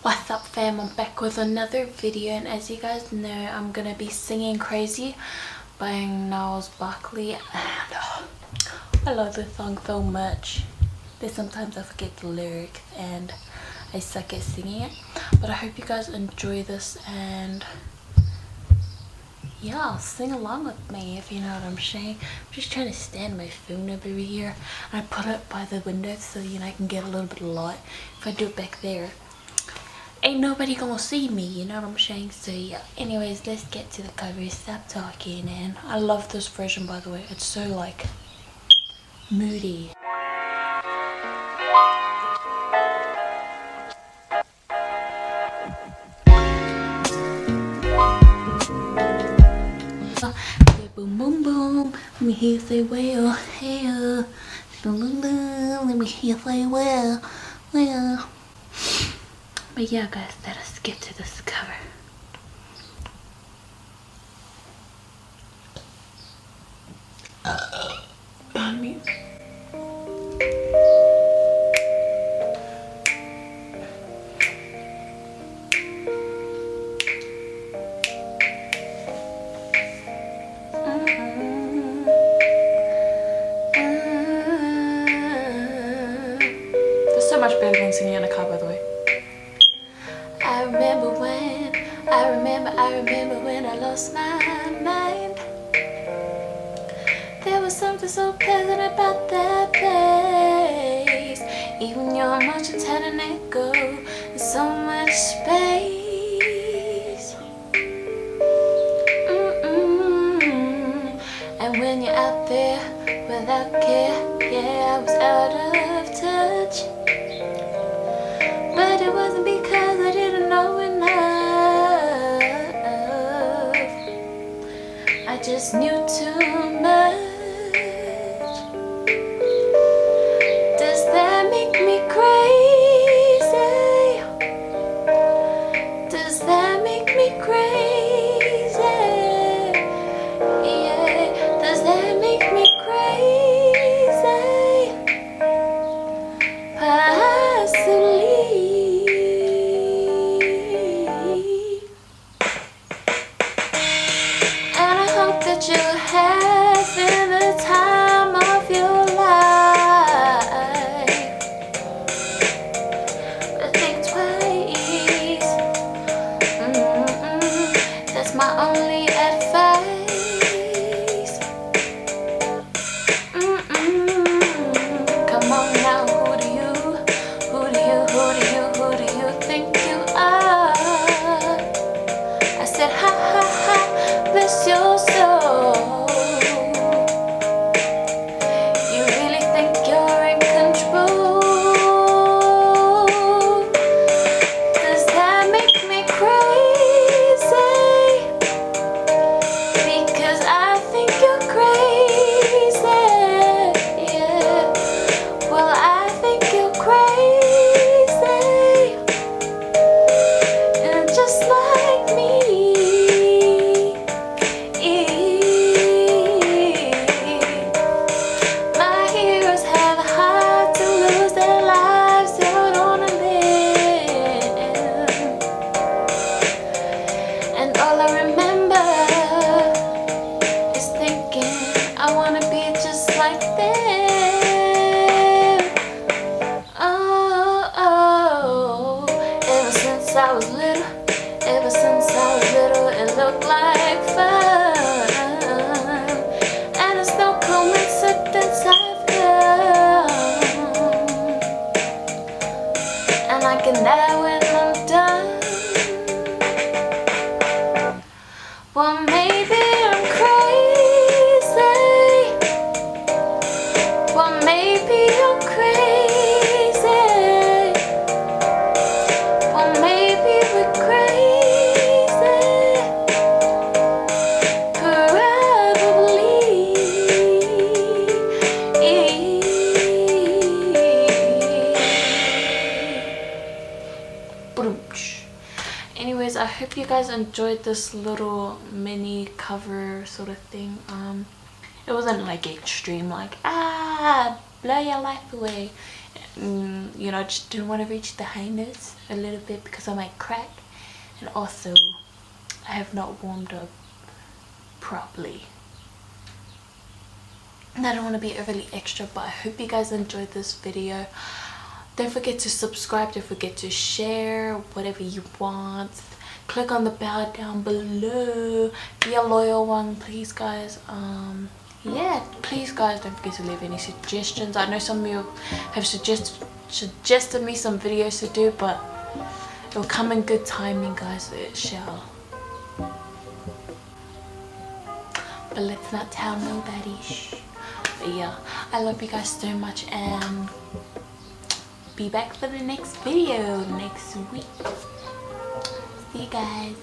What's up fam, I'm back with another video, and as you guys know, I'm gonna be singing Crazy by Gnarls Barkley, and I love this song so much, but sometimes I forget the lyrics and I suck at singing it. But I hope you guys enjoy this, and yeah, sing along with me if you know what I'm saying. I'm just trying to stand my phone up over here, and I put it by the window so I can get a little bit of light. If I do it back there, ain't nobody gonna see me, you know what I'm saying? So yeah, anyways, let's get to the cover. Stop talking. And I love this version, by the way. It's so like moody. Boom boom boom, let me hear you say well, hey boom boom boom, let me hear you say well. But yeah guys, let us get to this cover. That's so much better than singing in a car, by the way. I remember when I lost my mind. There was something so pleasant about that place. Even your emotions had an echo and so much space. And when you're out there without care, yeah, I was out of touch. But it wasn't because I didn't know enough. I just knew too much. Does that make me crazy? Does that make me crazy? Yeah, does that make me crazy? Possibly. That you're having the time of your life, but think twice. That's my only advice. Come on now, who do you think you are? I said ha ha ha, bless your soul. You really think you're in control? Does that make me crazy? Because I think you're crazy. Yeah, well, I think you're crazy, and just like me. Ever since I was little, it looked like fun, and it's no coincidence I've come, and I can die when I'm done. Well, maybe I'm crazy. Well, maybe you're crazy. Well, maybe we're crazy. Anyways, I hope you guys enjoyed this little mini cover sort of thing. It wasn't like extreme, like blow your life away. you know, just didn't want to reach the high notes a little bit because I might crack, and also I have not warmed up properly. And I don't want to be overly extra, but I hope you guys enjoyed this video. Don't forget to subscribe, don't forget to share, whatever you want. Click on the bell down below. Be a loyal one, please guys. Yeah, please guys, don't forget to leave any suggestions. I know some of you have suggested me some videos to do, but it will come in good timing, guys. It shall. But let's not tell nobody. Shh. But yeah, I love you guys so much, and be back for the next video next week. See you guys.